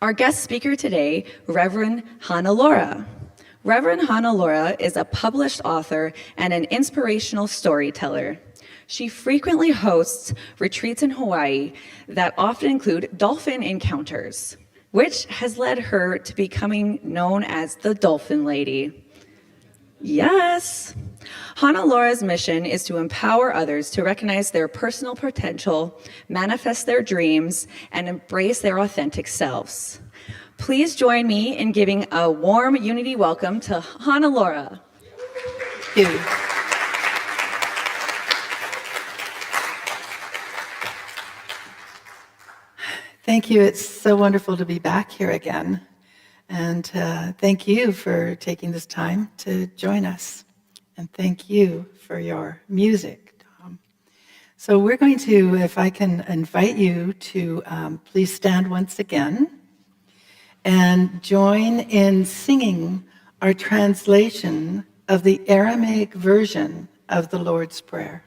Our guest speaker today, Reverend Hannelore. Reverend Hannelore is a published author and an inspirational storyteller. She frequently hosts retreats in Hawaii that often include dolphin encounters, which has led her to becoming known as the Dolphin Lady. Yes. Hannellore's mission is to empower others to recognize their personal potential, manifest their dreams, and embrace their authentic selves. Please join me in giving a warm Unity welcome to Hannelore. Thank you. Thank you. It's so wonderful to be back here again. And thank you for taking this time to join us. And thank you for your music, Tom. So we're going to, if I can invite you to please stand once again and join in singing our translation of the Aramaic version of the Lord's Prayer.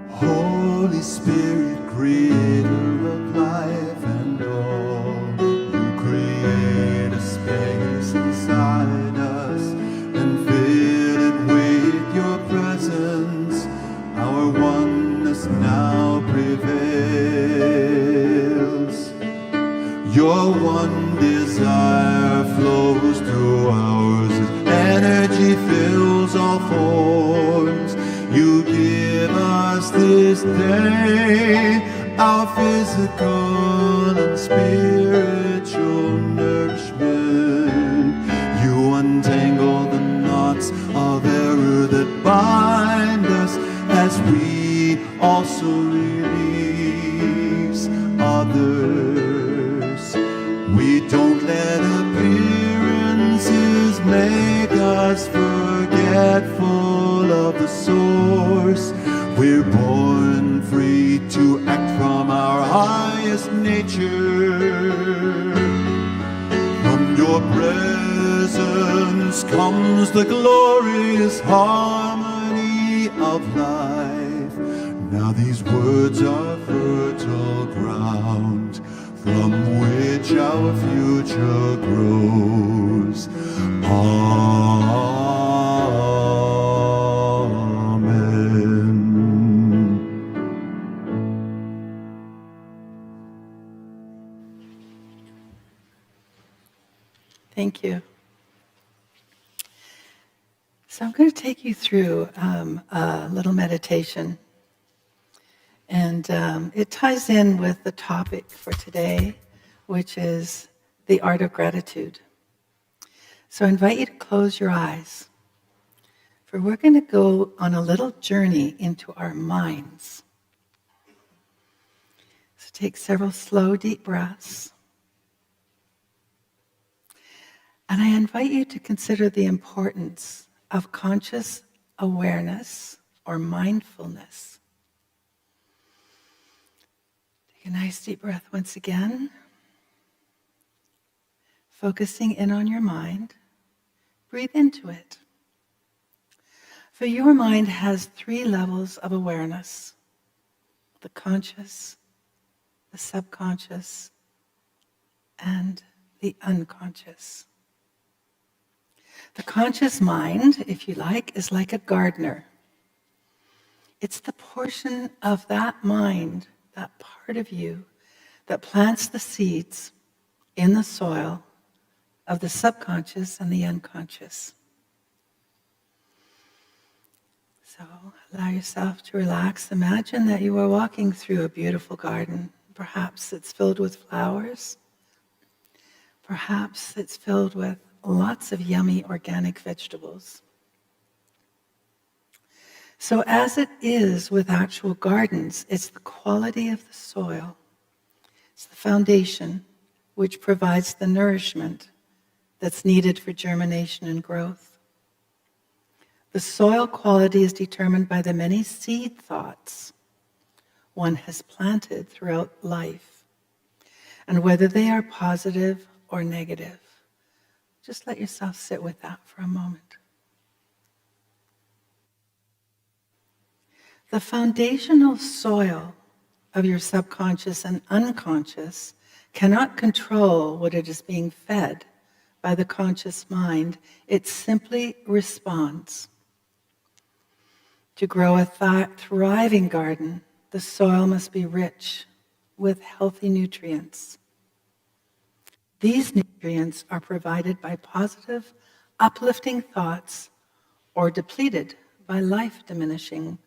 Holy Spirit, creator of life and all, you create a space inside us and fill it with your presence. Our oneness now prevails. Your one desire flows through ours as energy fills all forms. You give us this day our physical and spiritual nourishment. You untangle the knots of error that bind us as we also release others. We don't let appearances make us forgetful of the source. We're born free to act from our highest nature. From your presence comes the glorious harmony of life. Now these words are fertile ground from which our future grows. Thank you. So I'm going to take you through a little meditation. And it ties in with the topic for today, which is the art of gratitude. So I invite you to close your eyes, for we're going to go on a little journey into our minds. So take several slow, deep breaths. And I invite you to consider the importance of conscious awareness or mindfulness. Take a nice deep breath once again, focusing in on your mind. Breathe into it. For your mind has 3 levels of awareness: the conscious, the subconscious, and the unconscious. The conscious mind, if you like, is like a gardener. It's the portion of that mind, that part of you, that plants the seeds in the soil of the subconscious and the unconscious. So allow yourself to relax. Imagine that you are walking through a beautiful garden. Perhaps it's filled with flowers. Perhaps it's filled with lots of yummy organic vegetables. So as it is with actual gardens, it's the quality of the soil. It's the foundation which provides the nourishment that's needed for germination and growth. The soil quality is determined by the many seed thoughts one has planted throughout life, and whether they are positive or negative. Just let yourself sit with that for a moment. The foundational soil of your subconscious and unconscious cannot control what it is being fed by the conscious mind. It simply responds. To grow a thriving garden, the soil must be rich with healthy nutrients. These nutrients are provided by positive, uplifting thoughts or depleted by life-diminishing,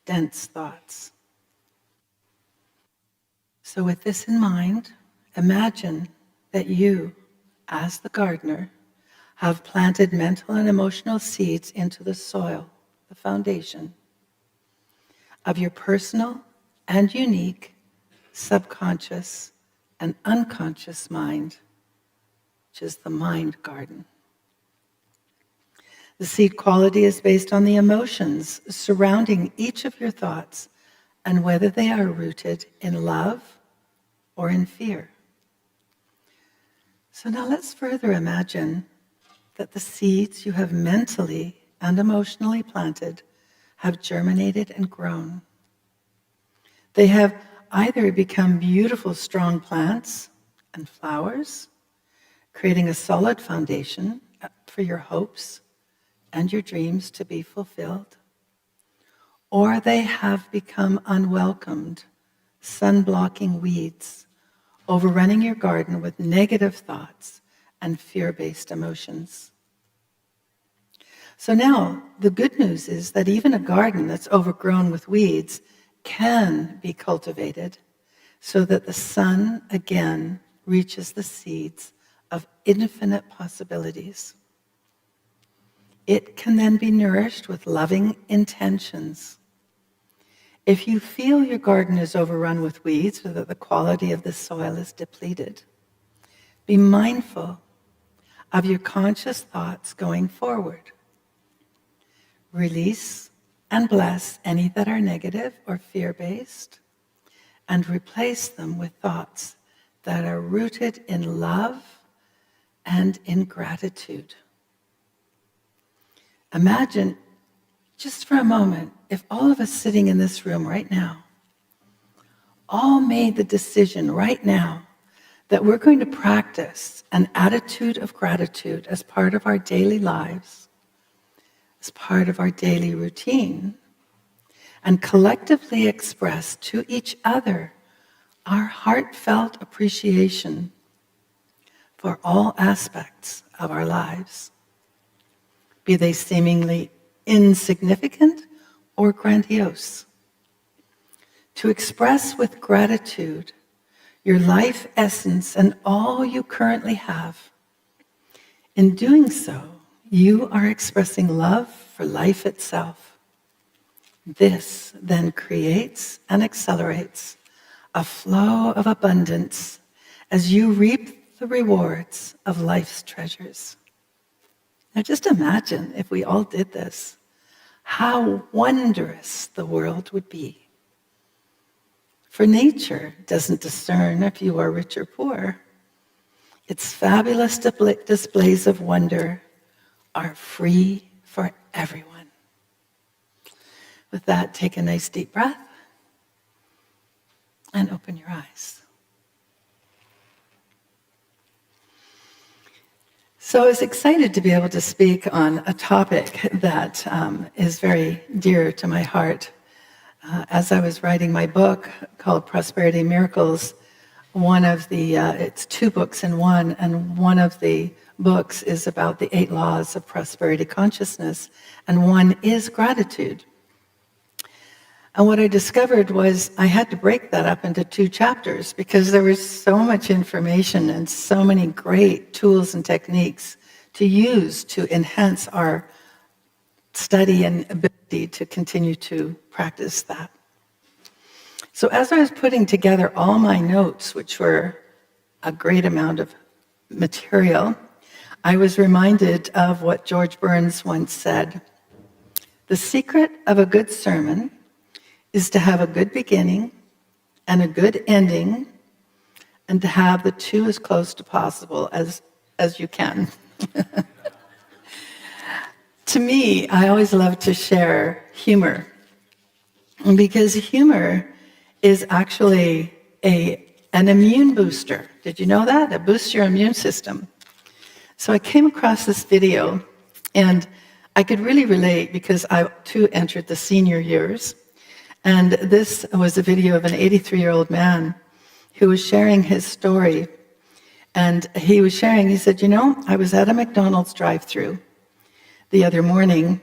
dense thoughts. So with this in mind, imagine that you, as the gardener, have planted mental and emotional seeds into the soil, the foundation, of your personal and unique subconscious and unconscious mind, which is the mind garden. The seed quality is based on the emotions surrounding each of your thoughts and whether they are rooted in love or in fear. So now let's further imagine that the seeds you have mentally and emotionally planted have germinated and grown. They have either become beautiful, strong plants and flowers, creating a solid foundation for your hopes and your dreams to be fulfilled, or they have become unwelcomed, sun-blocking weeds, overrunning your garden with negative thoughts and fear-based emotions. So now, the good news is that even a garden that's overgrown with weeds can be cultivated so that the sun again reaches the seeds of infinite possibilities. It can then be nourished with loving intentions. If you feel your garden is overrun with weeds or that the quality of the soil is depleted, be mindful of your conscious thoughts going forward. Release and bless any that are negative or fear-based, and replace them with thoughts that are rooted in love and in gratitude. Imagine, just for a moment, if all of us sitting in this room right now all made the decision right now that we're going to practice an attitude of gratitude as part of our daily lives, as part of our daily routine, and collectively express to each other our heartfelt appreciation for all aspects of our lives, be they seemingly insignificant or grandiose. To express with gratitude your life essence and all you currently have. In doing so, you are expressing love for life itself. This then creates and accelerates a flow of abundance as you reap the rewards of life's treasures. Now just imagine if we all did this, how wondrous the world would be. For nature doesn't discern if you are rich or poor. Its fabulous displays of wonder are free for everyone. With that, take a nice deep breath and open your eyes. So I was excited to be able to speak on a topic that is very dear to my heart. As I was writing my book called Prosperity Miracles, it's 2 books in one, and one of the books is about the 8 laws of prosperity consciousness, and one is gratitude. And what I discovered was I had to break that up into 2 chapters because there was so much information and so many great tools and techniques to use to enhance our study and ability to continue to practice that. So as I was putting together all my notes, which were a great amount of material, I was reminded of what George Burns once said. The secret of a good sermon is to have a good beginning and a good ending, and to have the 2 as close to possible as you can. To me, I always love to share humor. because humor is actually an immune booster. Did you know that? It boosts your immune system. So I came across this video, and I could really relate because I too entered the senior years. And this was a video of an 83-year-old man who was sharing his story. And he said, I was at a McDonald's drive-thru the other morning,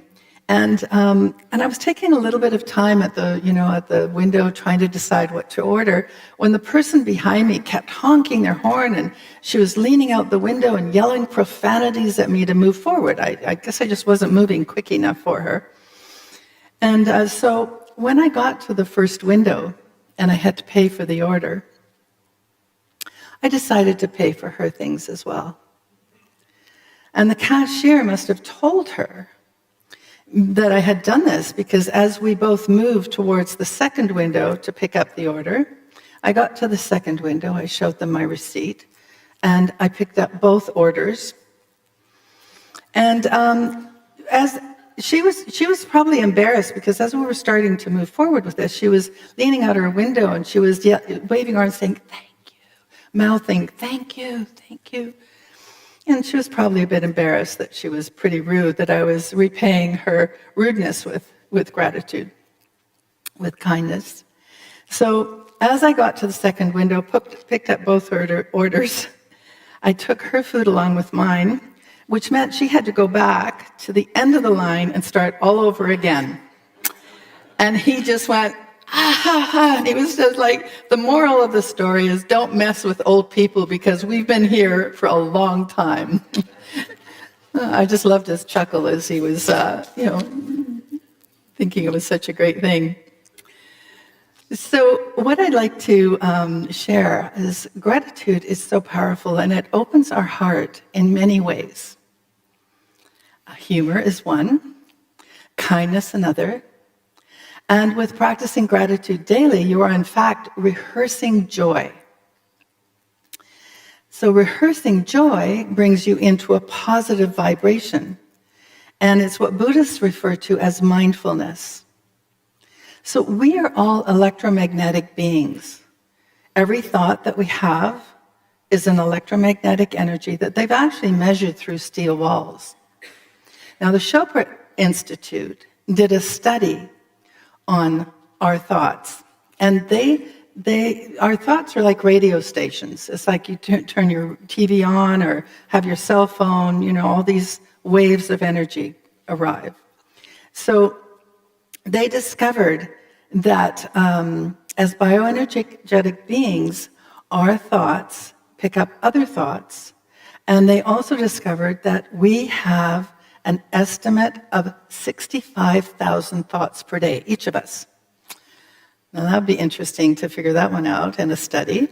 and I was taking a little bit of time at the window trying to decide what to order, when the person behind me kept honking their horn, and she was leaning out the window and yelling profanities at me to move forward. I guess I just wasn't moving quick enough for her. And so when I got to the first window and I had to pay for the order, I decided to pay for her things as well. And the cashier must have told her that I had done this, because as we both moved towards the second window to pick up the order, I got to the second window, I showed them my receipt, and I picked up both orders. And as she was probably embarrassed, because as we were starting to move forward with this, she was leaning out her window and she was waving her arms saying, mouthing, thank you. And she was probably a bit embarrassed that she was pretty rude, that I was repaying her rudeness with gratitude, with kindness. So as I got to the second window, picked up both orders, I took her food along with mine, which meant she had to go back to the end of the line and start all over again. And he just went, and he was just like, the moral of the story is don't mess with old people because we've been here for a long time. I just loved his chuckle as he was, thinking it was such a great thing. So what I'd like to share is gratitude is so powerful, and it opens our heart in many ways. Humor is one, kindness another. And with practicing gratitude daily, you are in fact rehearsing joy. So rehearsing joy brings you into a positive vibration. And it's what Buddhists refer to as mindfulness. So we are all electromagnetic beings. Every thought that we have is an electromagnetic energy that they've actually measured through steel walls. Now, the Chopra Institute did a study on our thoughts. And our thoughts are like radio stations. It's like you turn your TV on or have your cell phone, all these waves of energy arrive. So they discovered that as bioenergetic beings, our thoughts pick up other thoughts. And they also discovered that we have an estimate of 65,000 thoughts per day, each of us. Now, that would be interesting to figure that one out in a study.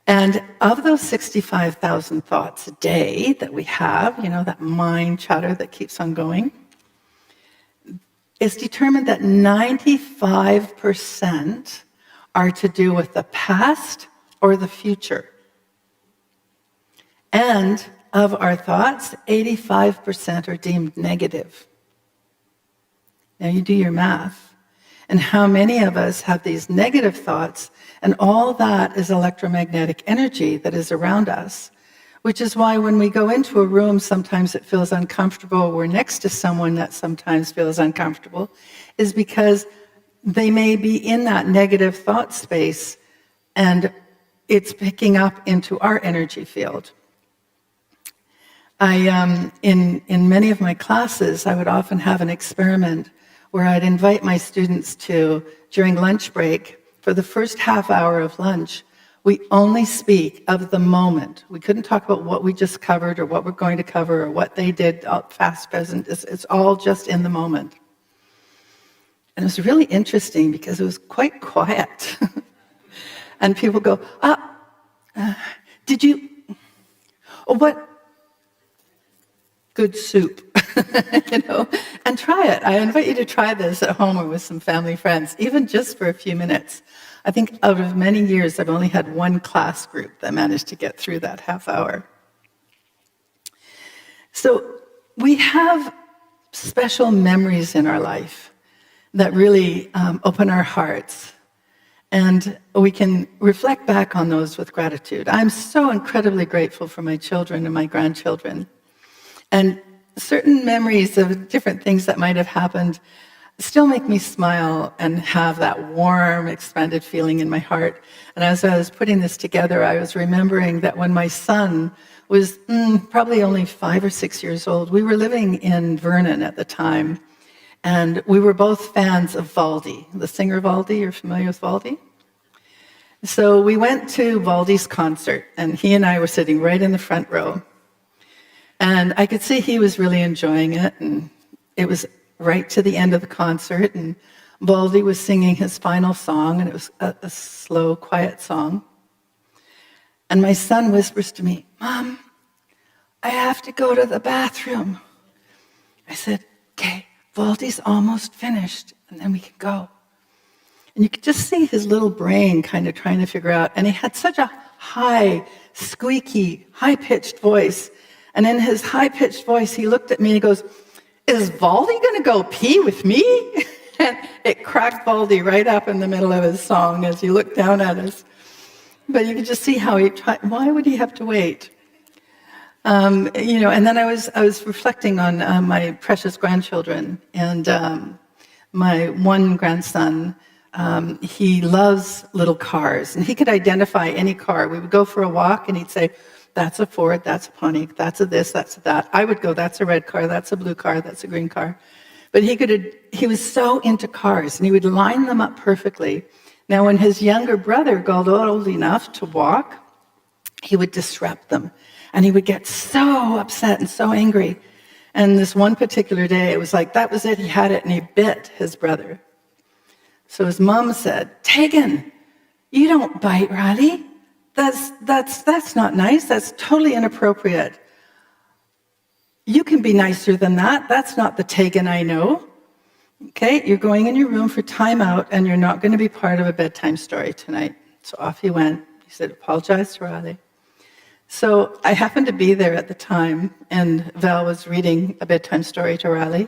And of those 65,000 thoughts a day that we have, that mind chatter that keeps on going, it's determined that 95% are to do with the past or the future. And of our thoughts, 85% are deemed negative. Now you do your math. And how many of us have these negative thoughts, and all that is electromagnetic energy that is around us, which is why when we go into a room, sometimes it feels uncomfortable. We're next to someone that sometimes feels uncomfortable, is because they may be in that negative thought space, and it's picking up into our energy field. In many of my classes, I would often have an experiment where I'd invite my students to, during lunch break, for the first half hour of lunch, we only speak of the moment. We couldn't talk about what we just covered or what we're going to cover or what they did past, present. It's all just in the moment. And it was really interesting because it was quite quiet. And people go, did you, what? Good soup, and try it. I invite you to try this at home or with some family friends, even just for a few minutes. I think out of many years, I've only had one class group that managed to get through that half hour. So we have special memories in our life that really open our hearts. And we can reflect back on those with gratitude. I'm so incredibly grateful for my children and my grandchildren. And certain memories of different things that might have happened still make me smile and have that warm, expanded feeling in my heart. And as I was putting this together, I was remembering that when my son was probably only 5 or 6 years old, we were living in Vernon at the time, and we were both fans of Valdi, the singer Valdi. You're familiar with Valdi? So we went to Valdi's concert, and he and I were sitting right in the front row. And I could see he was really enjoying it, and it was right to the end of the concert, and Valdi was singing his final song, and it was a slow, quiet song. And my son whispers to me, "Mom, I have to go to the bathroom." I said, "Okay, Valdi's almost finished, and then we can go." And you could just see his little brain kind of trying to figure out, and he had such a high, squeaky, high-pitched voice. And in his high-pitched voice, he looked at me and he goes, "Is Valdi going to go pee with me?" And it cracked Valdi right up in the middle of his song as he looked down at us. But you could just see how he tried. Why would he have to wait? And then I was reflecting on my precious grandchildren, and my one grandson, he loves little cars, and he could identify any car. We would go for a walk, and he'd say, "That's a Ford, that's a Pontiac, that's a this, that's a that." I would go, "That's a red car, that's a blue car, that's a green car." But he was so into cars, and he would line them up perfectly. Now, when his younger brother got old enough to walk, he would disrupt them, and he would get so upset and so angry. And this one particular day, it was like, that was it, he had it, and he bit his brother. So his mom said, "Tegan, you don't bite Riley. That's not nice. That's totally inappropriate. You can be nicer than that. That's not the Tegan I know. Okay, you're going in your room for timeout, and you're not going to be part of a bedtime story tonight." So off he went. He said, "Apologize to Riley." So I happened to be there at the time, and Val was reading a bedtime story to Riley.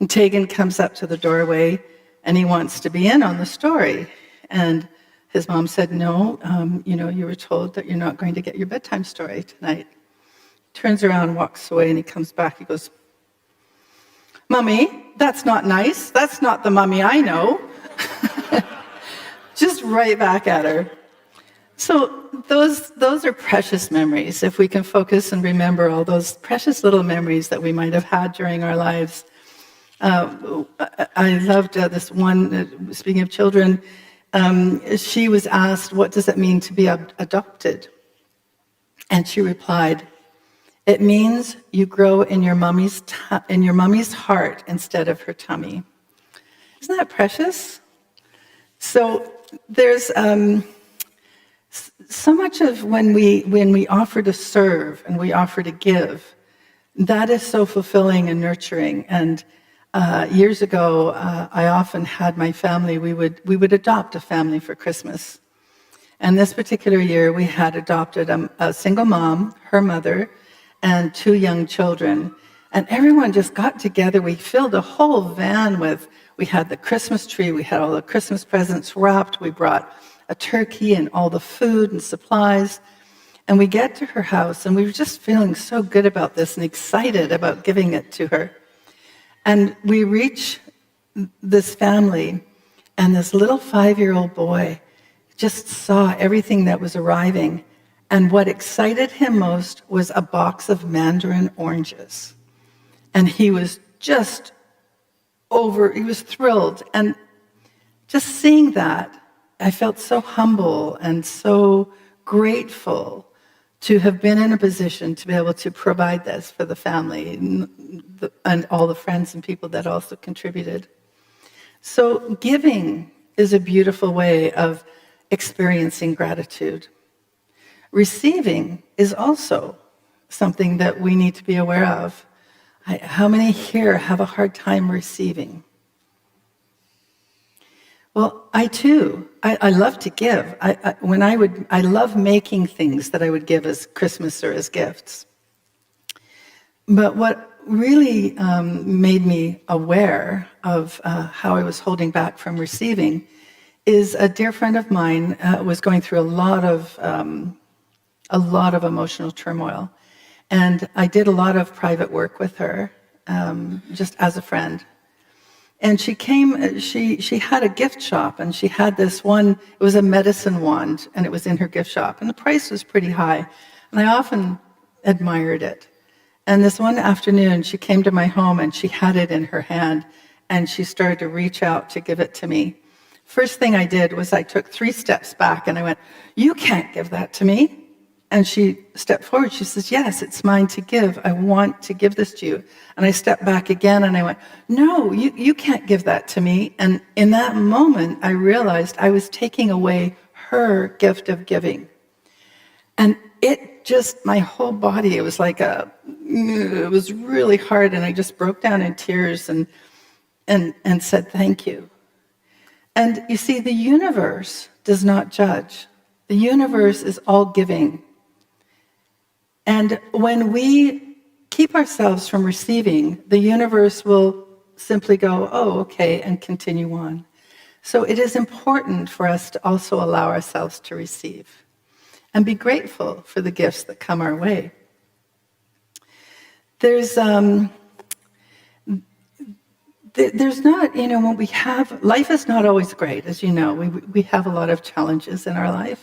And Tegan comes up to the doorway, and he wants to be in on the story. And his mom said, "No, you were told that you're not going to get your bedtime story tonight." Turns around, walks away, and he comes back. He goes, "Mummy, that's not nice. That's not the Mummy I know." Just right back at her. So those are precious memories. If we can focus and remember all those precious little memories that we might have had during our lives. I loved this one, speaking of children, she was asked, "What does it mean to be adopted?" And she replied, "It means you grow in your mummy's heart instead of her tummy." Isn't that precious? So there's so much of when we offer to serve and we offer to give, that is so fulfilling and nurturing. And years ago, I often had my family, we would adopt a family for Christmas. And this particular year, we had adopted a single mom, her mother, and 2 young children. And everyone just got together. We filled a whole van we had the Christmas tree, we had all the Christmas presents wrapped, we brought a turkey and all the food and supplies. And we get to her house, and we were just feeling so good about this and excited about giving it to her. And we reach this family, and this little 5-year-old boy just saw everything that was arriving. And what excited him most was a box of mandarin oranges. And he was just he was thrilled. And just seeing that, I felt so humble and so grateful to have been in a position to be able to provide this for the family and all the friends and people that also contributed. So giving is a beautiful way of experiencing gratitude. Receiving is also something that we need to be aware of. How many here have a hard time receiving? Well, I too. I love to give. I love making things that I would give as Christmas or as gifts. But really made me aware of how I was holding back from receiving is a dear friend of mine was going through a lot of emotional turmoil, and I did a lot of private work with her, just as a friend. And she came. She had a gift shop, and she had this one. It was a medicine wand, and it was in her gift shop, and the price was pretty high, and I often admired it. And this one afternoon, she came to my home and she had it in her hand and she started to reach out to give it to me. First thing I did was I took 3 steps back and I went, "You can't give that to me." And she stepped forward. She says, "Yes, it's mine to give. I want to give this to you." And I stepped back again and I went, "No, you can't give that to me." And in that moment, I realized I was taking away her gift of giving. And it just, my whole body, it was like it was really hard, and I just broke down in tears and said thank you. And you see, the universe does not judge. The universe is all giving. And when we keep ourselves from receiving, the universe will simply go, "Oh, okay," and continue on. So it is important for us to also allow ourselves to receive and be grateful for the gifts that come our way. There's not, when we have, life is not always great, as you know. We have a lot of challenges in our life.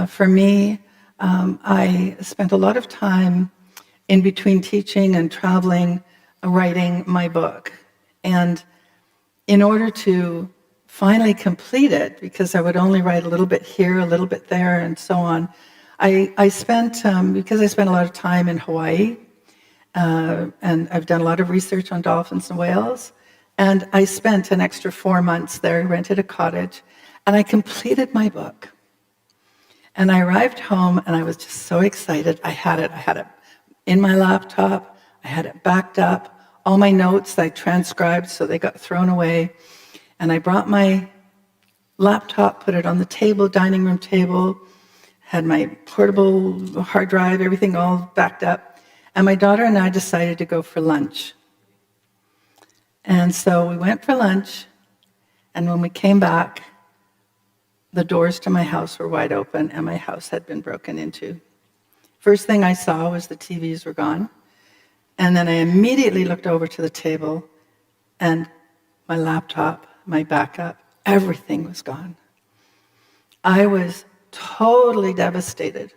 For me, I spent a lot of time in between teaching and traveling, writing my book. And in order to finally complete it, because I would only write a little bit here, a little bit there, and so on, I spent, because I spent a lot of time in Hawaii, and I've done a lot of research on dolphins and whales, and I spent an extra 4 months there, rented a cottage, and I completed my book. And I arrived home, and I was just so excited. I had it in my laptop, I had it backed up, all my notes I transcribed, so they got thrown away. And I brought my laptop, put it on the table, dining room table, had my portable hard drive, everything all backed up. And my daughter and I decided to go for lunch. And so we went for lunch, and when we came back, the doors to my house were wide open, and my house had been broken into. First thing I saw was the TVs were gone. And then I immediately looked over to the table, and my laptop, my backup, everything was gone. I was totally devastated.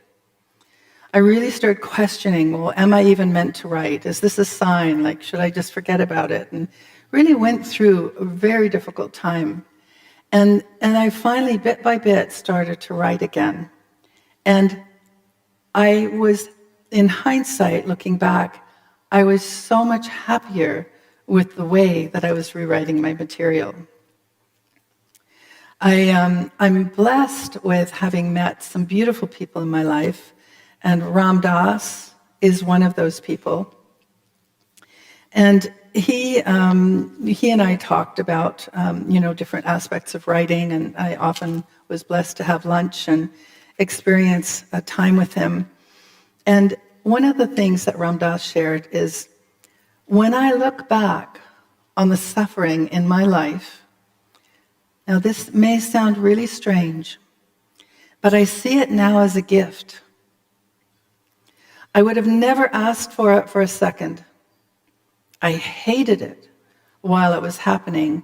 I really started questioning, well, am I even meant to write? Is this a sign? Like, should I just forget about it? And really went through a very difficult time. And I finally, bit by bit, started to write again. And I was, in hindsight, looking back, I was so much happier with the way that I was rewriting my material. I'm blessed with having met some beautiful people in my life, and Ram Dass is one of those people. And he and I talked about different aspects of writing, and I often was blessed to have lunch and experience a time with him. And one of the things that Ram Dass shared is, when I look back on the suffering in my life, now this may sound really strange, but I see it now as a gift. I would have never asked for it for a second. I hated it while it was happening,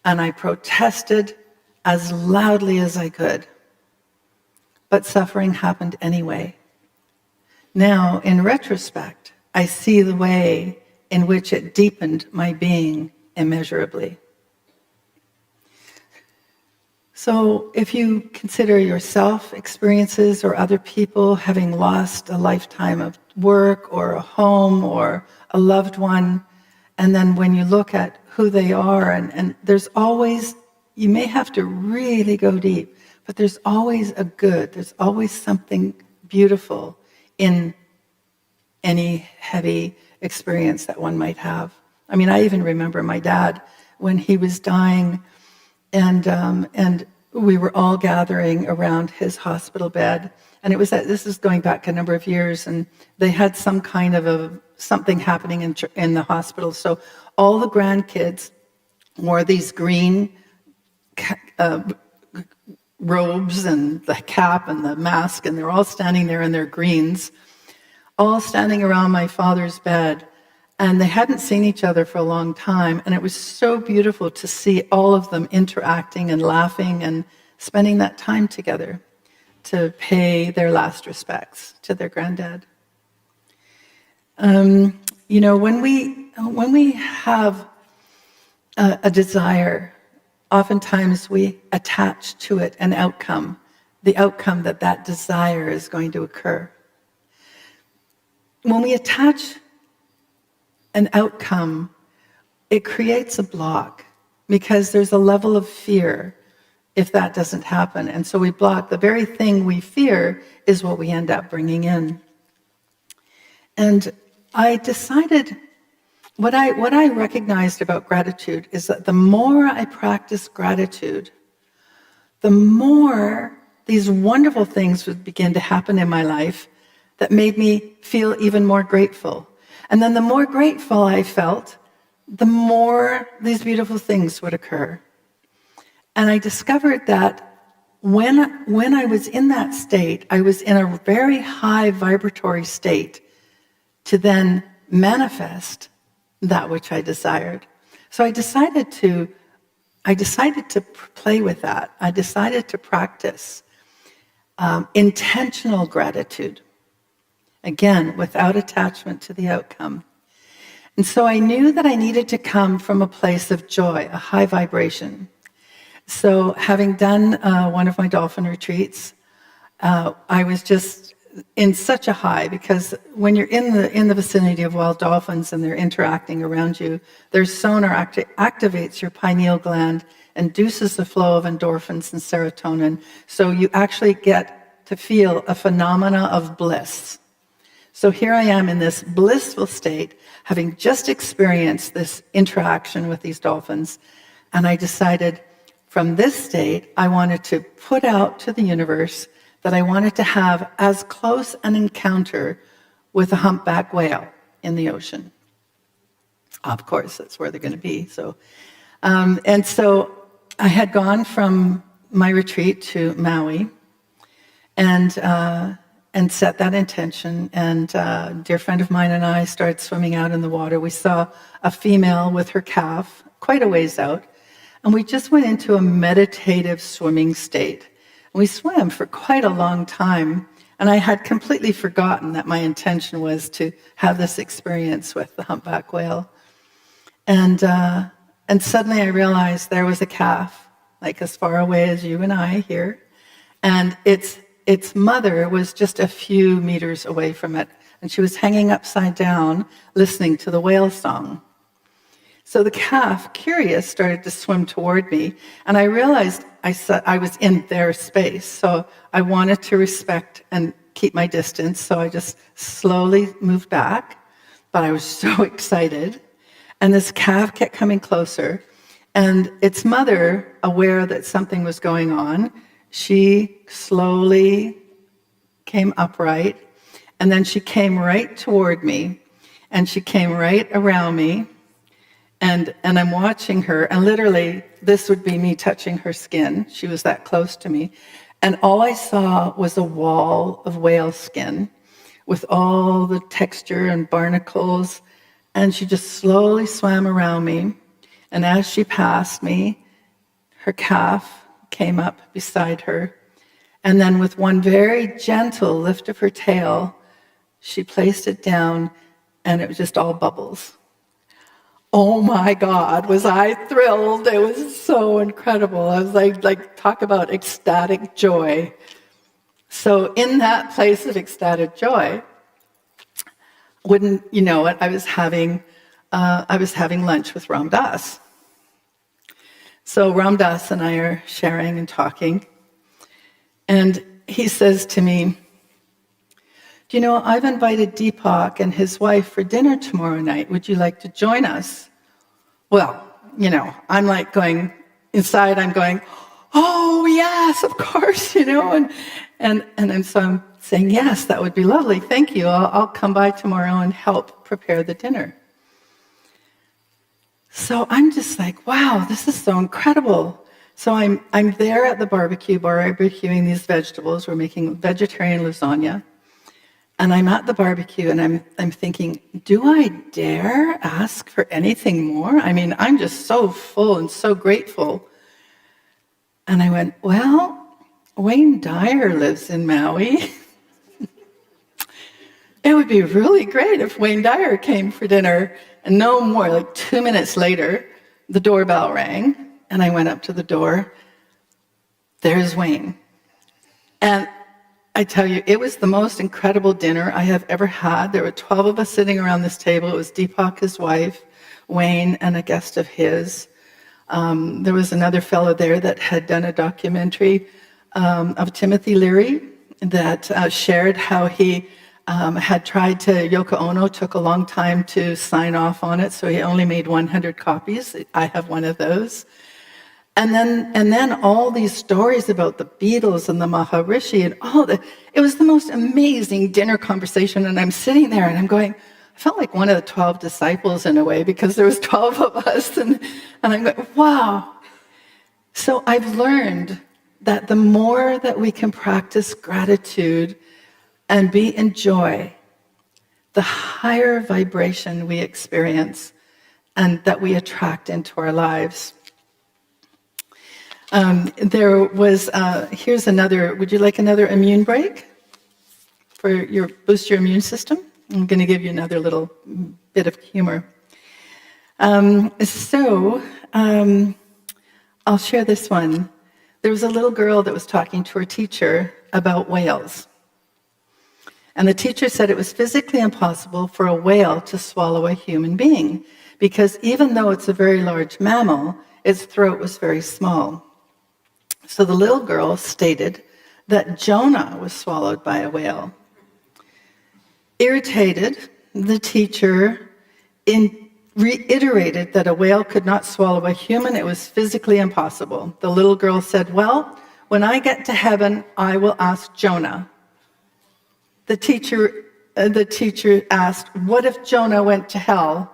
and I protested as loudly as I could. But suffering happened anyway. Now, in retrospect, I see the way in which it deepened my being immeasurably. So if you consider yourself experiences or other people having lost a lifetime of work or a home or a loved one, and then when you look at who they are, and there's always, you may have to really go deep, but there's always a good, there's always something beautiful in any heavy experience that one might have. I mean, I even remember my dad when he was dying, and we were all gathering around his hospital bed. And this is going back a number of years, and they had some kind of something happening in the hospital. So all the grandkids wore these green robes and the cap and the mask, and they're all standing there in their greens, all standing around my father's bed. And they hadn't seen each other for a long time, and it was so beautiful to see all of them interacting and laughing and spending that time together to pay their last respects to their granddad. When we have a desire, oftentimes we attach to it an outcome, the outcome that desire is going to occur. When we attach an outcome, it creates a block because there's a level of fear if that doesn't happen. And so we block the very thing we fear is what we end up bringing in. And I decided, what I recognized about gratitude is that the more I practice gratitude, the more these wonderful things would begin to happen in my life that made me feel even more grateful. And then the more grateful I felt, the more these beautiful things would occur. And I discovered that when I was in that state, I was in a very high vibratory state to then manifest that which I desired. So I decided to play with that. I decided to practice intentional gratitude. Again, without attachment to the outcome. And so I knew that I needed to come from a place of joy, a high vibration. So having done one of my dolphin retreats, I was just in such a high, because when you're in the vicinity of wild dolphins and they're interacting around you, their sonar activates your pineal gland, induces the flow of endorphins and serotonin. So you actually get to feel a phenomena of bliss. So here I am in this blissful state, having just experienced this interaction with these dolphins, and I decided from this state, I wanted to put out to the universe that I wanted to have as close an encounter with a humpback whale in the ocean. Of course, that's where they're going to be. So I had gone from my retreat to Maui, and set that intention. And a dear friend of mine and I started swimming out in the water. We saw a female with her calf quite a ways out, and we just went into a meditative swimming state. And we swam for quite a long time, and I had completely forgotten that my intention was to have this experience with the humpback whale. And suddenly I realized there was a calf, like as far away as you and I here, and its mother was just a few meters away from it, and she was hanging upside down, listening to the whale song. So the calf, curious, started to swim toward me, and I realized I was in their space, so I wanted to respect and keep my distance, so I just slowly moved back, but I was so excited, and this calf kept coming closer, and its mother, aware that something was going on, she slowly came upright, and then she came right toward me, and she came right around me, and I'm watching her, and literally, this would be me touching her skin. She was that close to me, and all I saw was a wall of whale skin with all the texture and barnacles, and she just slowly swam around me, and as she passed me, her calf came up beside her, and then with one very gentle lift of her tail, she placed it down, and it was just all bubbles. Oh my God, was I thrilled. It was so incredible. I was like talk about ecstatic joy. So in that place of ecstatic joy, wouldn't you know it, I was having lunch with Ram Dass. So Ram Dass and I are sharing and talking, and he says to me, "Do you know, I've invited Deepak and his wife for dinner tomorrow night. Would you like to join us?" Well, I'm like going inside, I'm going, oh, yes, of course, and so I'm saying, yes, that would be lovely. Thank you. I'll come by tomorrow and help prepare the dinner. So I'm just like, wow, this is so incredible. So I'm there at the barbecue, barbecuing these vegetables. We're making vegetarian lasagna. And I'm at the barbecue and I'm thinking, do I dare ask for anything more? I mean, I'm just so full and so grateful. And I went, well, Wayne Dyer lives in Maui. It would be really great if Wayne Dyer came for dinner. And no more, like 2 minutes later, the doorbell rang, and I went up to the door. There's Wayne. And I tell you, it was the most incredible dinner I have ever had. There were 12 of us sitting around this table. It was Deepak, his wife, Wayne, and a guest of his. There was another fellow there that had done a documentary of Timothy Leary that shared how he had tried to, Yoko Ono took a long time to sign off on it, so he only made 100 copies. I have one of those. And then all these stories about the Beatles and the Maharishi and it was the most amazing dinner conversation. And I'm sitting there and I'm going, I felt like one of the 12 disciples in a way, because there was 12 of us. And I'm going, wow. So I've learned that the more that we can practice gratitude and be in joy, the higher vibration we experience and that we attract into our lives. There was, here's another, would you like another immune break for boost your immune system? I'm going to give you another little bit of humor. I'll share this one. There was a little girl that was talking to her teacher about whales. And the teacher said it was physically impossible for a whale to swallow a human being, because even though it's a very large mammal, its throat was very small. So the little girl stated that Jonah was swallowed by a whale. Irritated, the teacher reiterated that a whale could not swallow a human. It was physically impossible. The little girl said, well, when I get to heaven, I will ask Jonah. The teacher asked, what if Jonah went to hell?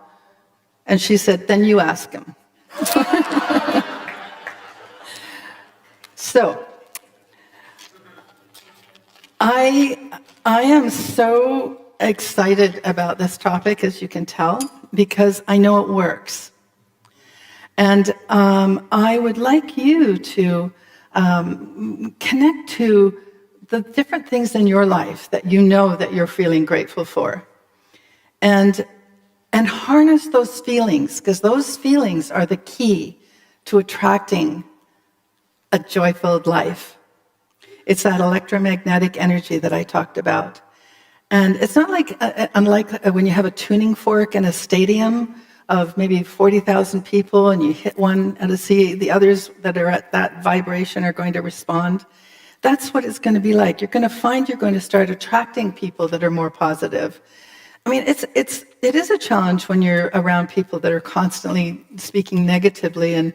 And she said, then you ask him. So, I am so excited about this topic, as you can tell, because I know it works. And I would like you to connect to the different things in your life that you know that you're feeling grateful for. And harness those feelings, because those feelings are the key to attracting a joy-filled life. It's that electromagnetic energy that I talked about. And it's not like, unlike when you have a tuning fork in a stadium of maybe 40,000 people and you hit one and the others that are at that vibration are going to respond. That's what it's going to be like. You're going to find you're going to start attracting people that are more positive. I mean, it is a challenge when you're around people that are constantly speaking negatively, and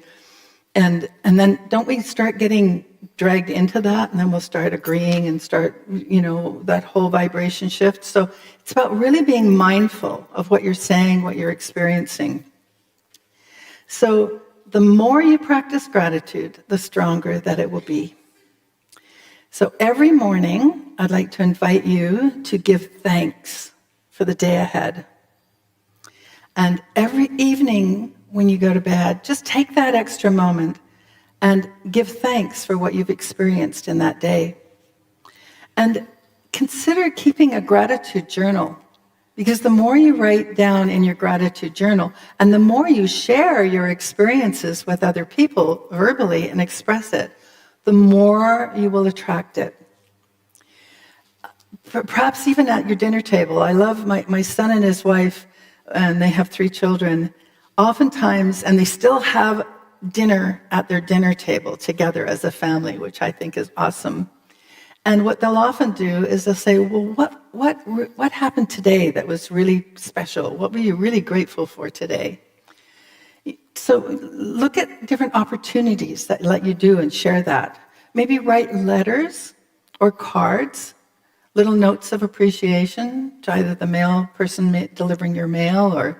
then don't we start getting dragged into that, and then we'll start agreeing and start, that whole vibration shift. So it's about really being mindful of what you're saying, what you're experiencing. So the more you practice gratitude, the stronger that it will be. So every morning, I'd like to invite you to give thanks for the day ahead. And every evening when you go to bed, just take that extra moment and give thanks for what you've experienced in that day. And consider keeping a gratitude journal, because the more you write down in your gratitude journal, and the more you share your experiences with other people verbally and express it, the more you will attract it. Perhaps even at your dinner table. I love my son and his wife, and they have 3 children. Oftentimes, and they still have dinner at their dinner table together as a family, which I think is awesome. And what they'll often do is they'll say, well, what happened today that was really special? What were you really grateful for today? So look at different opportunities that let you do and share that. Maybe write letters or cards, little notes of appreciation to either the mail person delivering your mail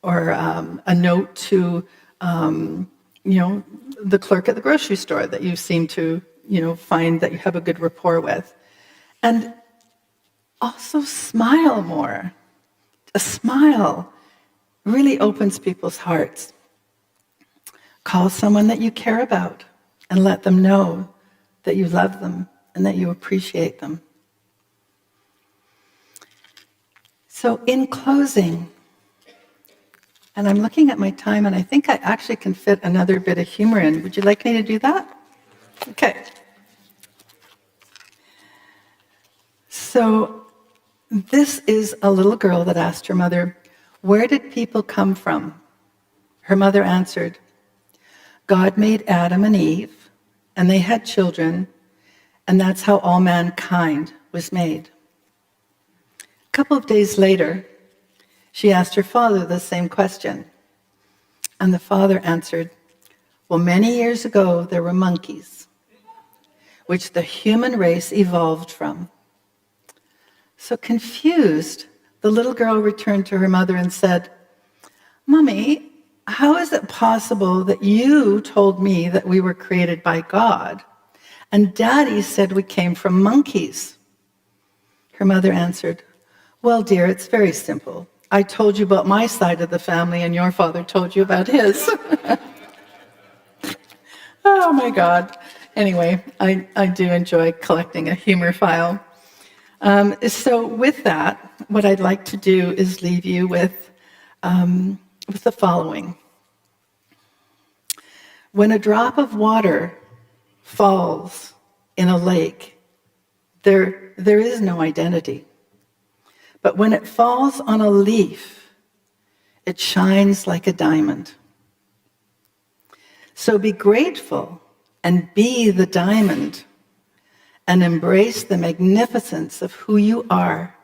or a note to the clerk at the grocery store that you seem to find that you have a good rapport with. And also smile more. A smile really opens people's hearts. Call someone that you care about and let them know that you love them and that you appreciate them. So in closing, and I'm looking at my time, and I think I actually can fit another bit of humor in. Would you like me to do that? Okay. So this is a little girl that asked her mother, "Where did people come from?" Her mother answered, "God made Adam and Eve, and they had children, and that's how all mankind was made." A couple of days later, she asked her father the same question. And the father answered, "Well, many years ago, there were monkeys, which the human race evolved from." So confused, the little girl returned to her mother and said, "Mommy, how is it possible that you told me that we were created by God, and Daddy said we came from monkeys?" Her mother answered, "Well, dear, it's very simple. I told you about my side of the family, and your father told you about his." Oh my God. Anyway, I do enjoy collecting a humor file. So with that, what I'd like to do is leave you with the following. When a drop of water falls in a lake, there is no identity. But when it falls on a leaf, it shines like a diamond. So be grateful and be the diamond and embrace the magnificence of who you are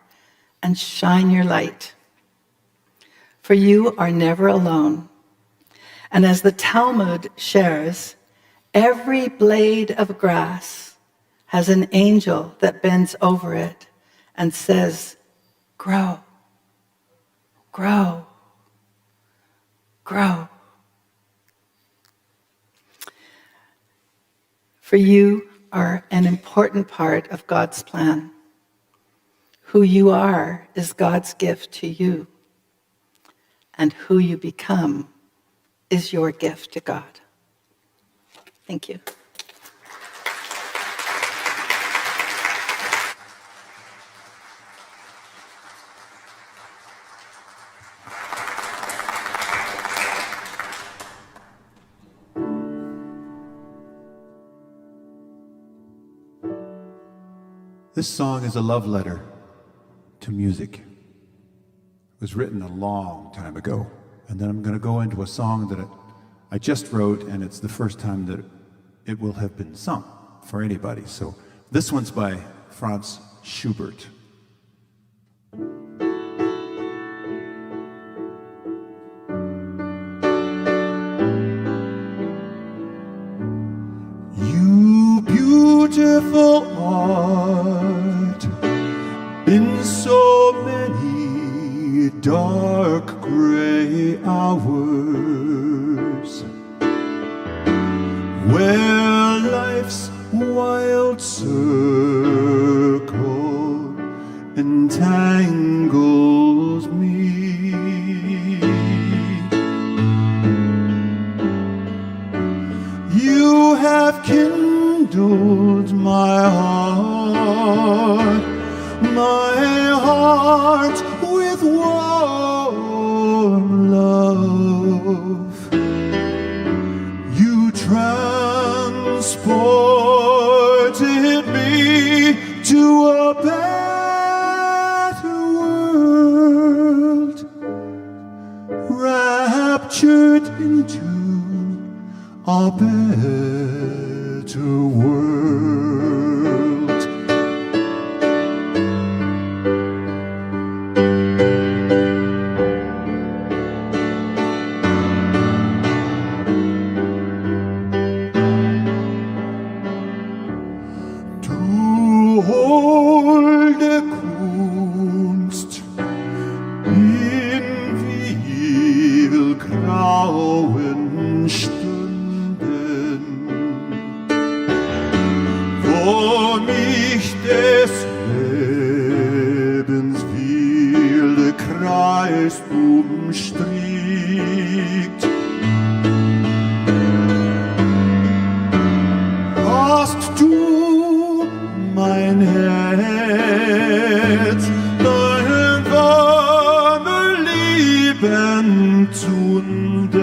and shine your light. For you are never alone. And as the Talmud shares, every blade of grass has an angel that bends over it and says, "Grow, grow, grow." For you are an important part of God's plan. Who you are is God's gift to you. And who you become is your gift to God. Thank you. This song is a love letter to music. It was written a long time ago. And then I'm going to go into a song that I just wrote, and it's the first time that it will have been sung for anybody. So this one's by Franz Schubert. You beautiful art in so many dark gray hours, where life's wild circle entangles me. You have kindled my heart with warm love. You transported me to a better world, raptured into a better world. wo mich des Lebens wilde Kreis umstrickt. Hast du mein Herz, dein warme Lieben zunden,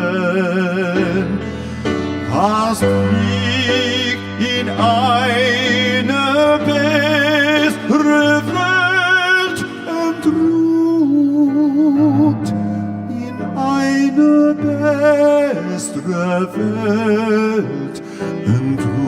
hast mich in eine bessere Welt entrückt, in eine bessere Welt entrückt.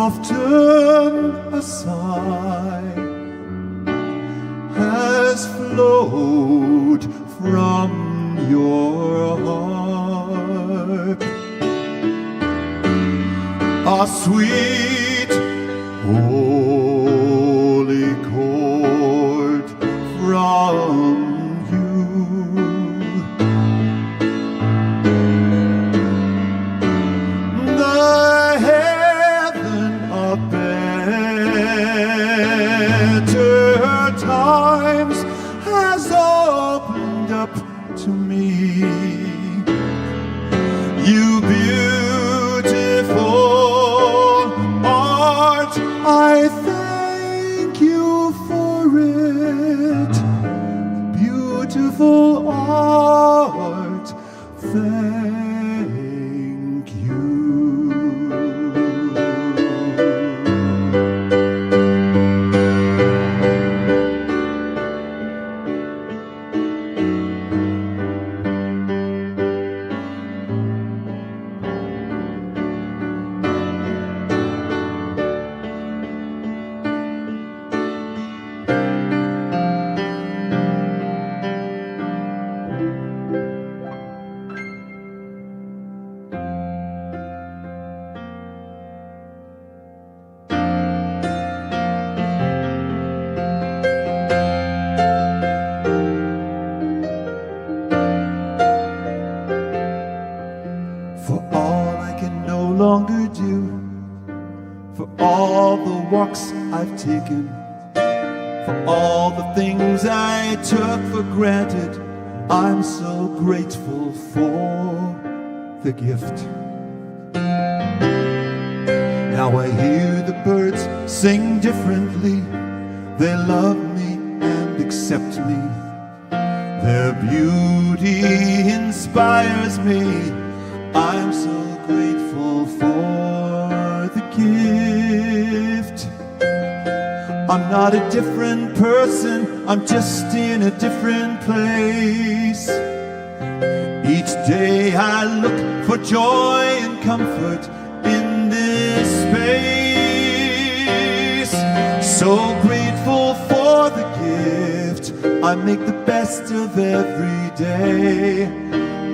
Often a sigh has flowed from your heart, a sweet holy chord from you. The heaven of better times has opened up to me. You beautiful art, I thank you for it. Beautiful art, thank you. For all I can no longer do, for all the walks I've taken, for all the things I took for granted, I'm so grateful for the gift. Now I hear the birds sing differently, they love me and accept me. Their beauty inspires me. I'm so grateful for the gift. I'm not a different person, I'm just in a different place. Each day I look for joy and comfort in this space. So grateful for the gift, I make the best of every day.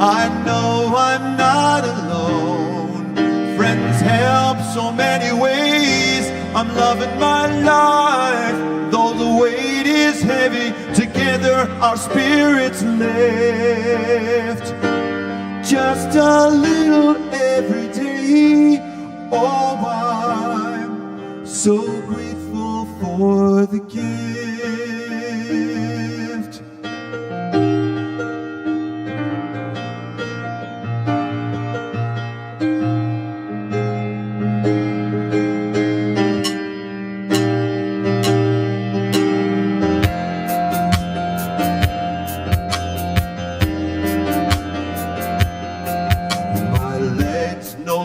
I know I'm not alone, friends help so many ways. I'm loving my life, though the weight is heavy, together our spirits lift. Just a little every day, oh I'm so grateful for the gift.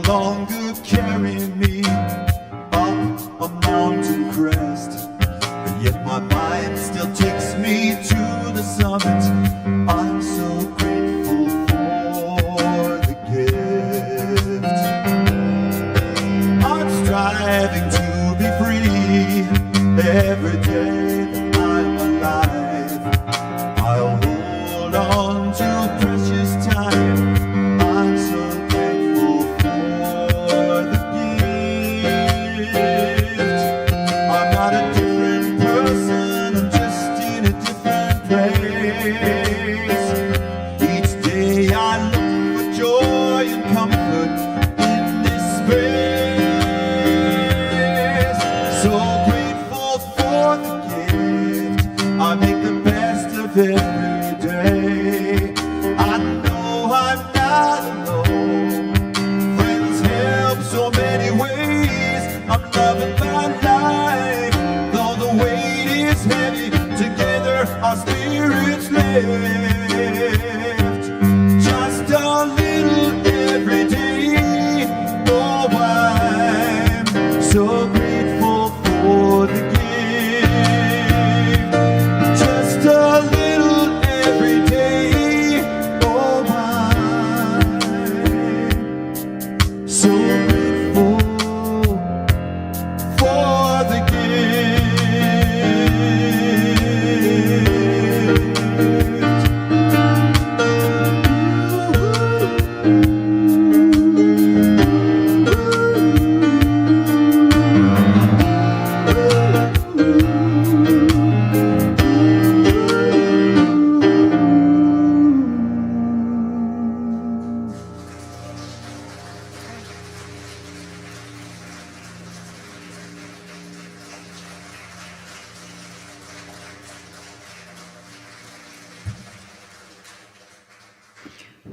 Longer carry me up a mountain crest, but yet my mind still takes me to the summit. I'm so grateful for the gift. I'm striving to be free every day that I'm alive. I'll hold on to precious time. I'm so grateful for the gift.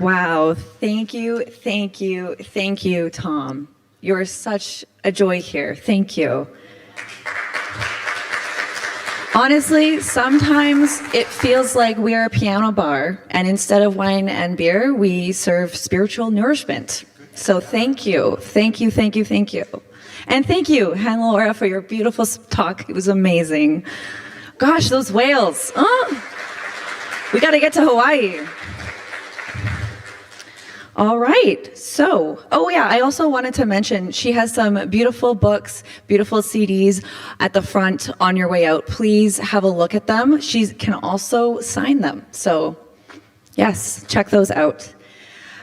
Wow, thank you, thank you, thank you, Tom. You're such a joy here. Thank you. Honestly, sometimes it feels like we are a piano bar, and instead of wine and beer, we serve spiritual nourishment. So thank you, thank you, thank you, thank you. And thank you, Hannelore, for your beautiful talk. It was amazing. Gosh, those whales. Oh, we got to get to Hawaii. All right. So, oh yeah, I also wanted to mention she has some beautiful books, beautiful CDs at the front on your way out. Please have a look at them. She can also sign them. So, yes, check those out.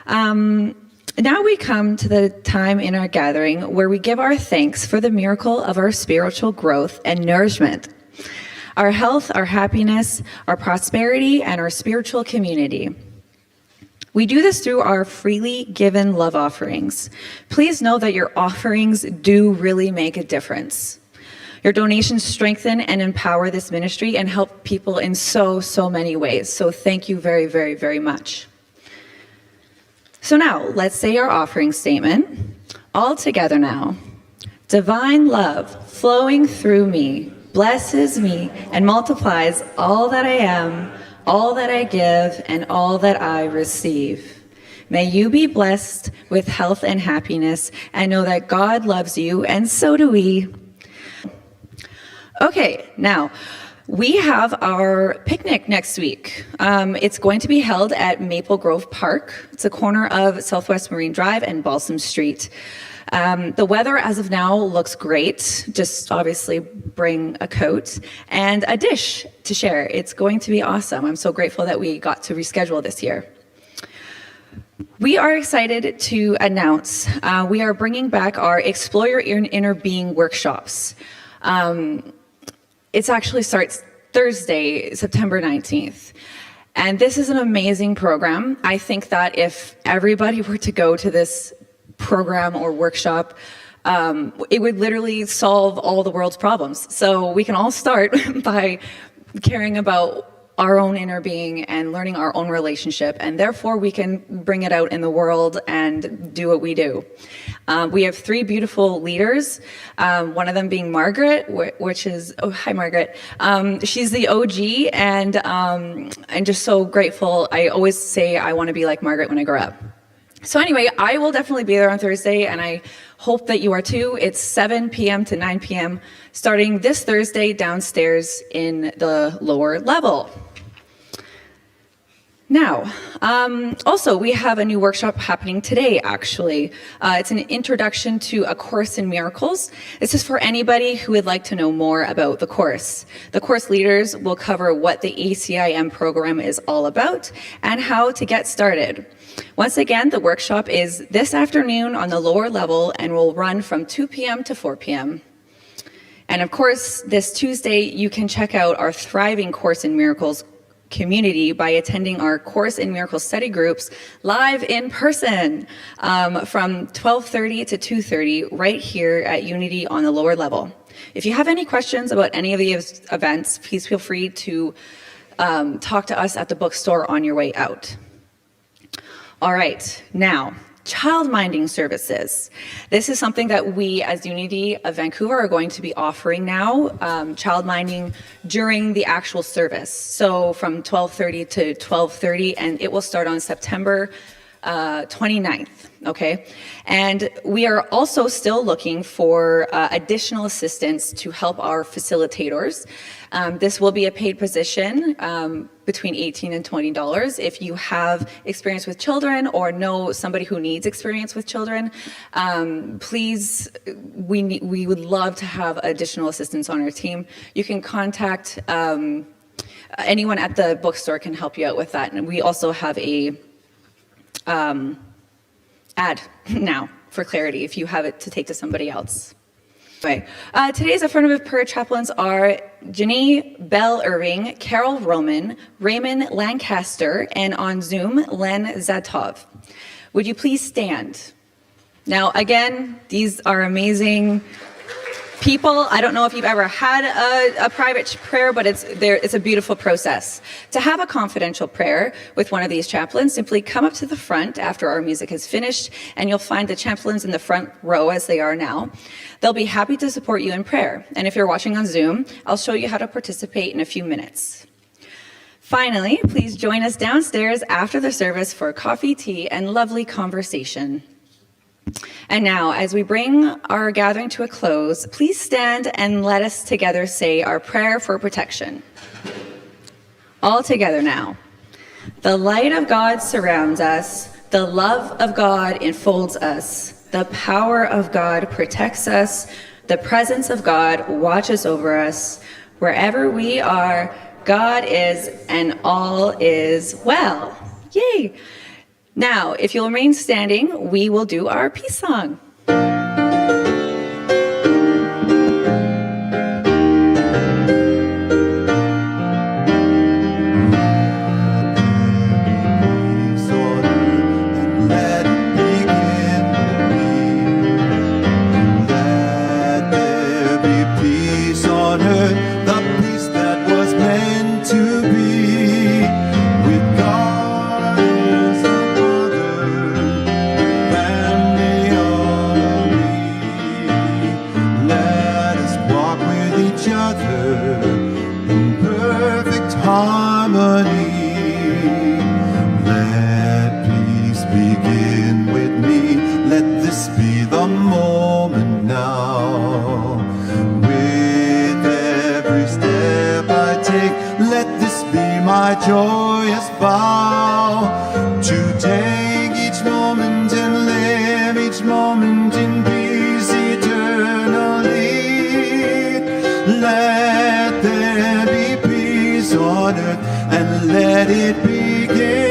Now we come to the time in our gathering where we give our thanks for the miracle of our spiritual growth and nourishment, our health, our happiness, our prosperity, and our spiritual community. We do this through our freely given love offerings. Please know that your offerings do really make a difference. Your donations strengthen and empower this ministry and help people in so many ways. So thank you very, very, very much. So now, let's say our offering statement. All together now. Divine love flowing through me, blesses me, and multiplies all that I am, all that I give, and all that I receive. May you be blessed with health and happiness, and know that God loves you, and so do we. Okay, now, we have our picnic next week. It's going to be held at Maple Grove Park. It's a corner of Southwest Marine Drive and Balsam Street. The weather as of now looks great. Just obviously bring a coat and a dish to share. It's going to be awesome. I'm so grateful that we got to reschedule this year. We are excited to announce we are bringing back our Explore Your Inner Being workshops. It actually starts Thursday, September 19th. And this is an amazing program. I think that if everybody were to go to this program or workshop, it would literally solve all the world's problems. So we can all start by caring about our own inner being and learning our own relationship, and therefore we can bring it out in the world and do what we do. We have 3 beautiful leaders, one of them being Margaret, which is, oh, hi Margaret. She's the OG, and I'm just so grateful. I always say I want to be like Margaret when I grow up. So anyway, I will definitely be there on Thursday, and I hope that you are too. It's 7 p.m. to 9 p.m. starting this Thursday downstairs in the lower level. Now, also, we have a new workshop happening today, actually. It's an introduction to A Course in Miracles. This is for anybody who would like to know more about the course. The course leaders will cover what the ACIM program is all about and how to get started. Once again, the workshop is this afternoon on the lower level and will run from 2 p.m. to 4 p.m. And of course, this Tuesday, you can check out our thriving Course in Miracles community by attending our Course in Miracles study groups live in person from 12:30 to 2:30 right here at Unity on the lower level. If you have any questions about any of these events, please feel free to talk to us at the bookstore on your way out. All right, now, child minding services. This is something that we as Unity of Vancouver are going to be offering now, child minding during the actual service. So from 12:30 to 12:30, and it will start on September 29th, okay? And we are also still looking for additional assistance to help our facilitators. This will be a paid position between $18 and $20. If you have experience with children or know somebody who needs experience with children, please, we would love to have additional assistance on our team. You can contact anyone at the bookstore can help you out with that. And we also have a ad now for clarity if you have it to take to somebody else. Anyway, today's affirmative prayer chaplains are Janie Bell Irving, Carol Roman, Raymond Lancaster, and on Zoom, Len Zatov. Would you please stand? Now, again, these are amazing people. I don't know if you've ever had a private prayer, but it's a beautiful process. To have a confidential prayer with one of these chaplains, simply come up to the front after our music is finished, and you'll find the chaplains in the front row as they are now. They'll be happy to support you in prayer. And if you're watching on Zoom, I'll show you how to participate in a few minutes. Finally, please join us downstairs after the service for coffee, tea, and lovely conversation. And now, as we bring our gathering to a close, please stand and let us together say our prayer for protection. All together now. The light of God surrounds us. The love of God enfolds us. The power of God protects us. The presence of God watches over us. Wherever we are, God is, and all is well. Yay! Now, if you'll remain standing, we will do our peace song. Joyous vow to take each moment and live each moment in peace eternally. Let there be peace on earth and let it begin.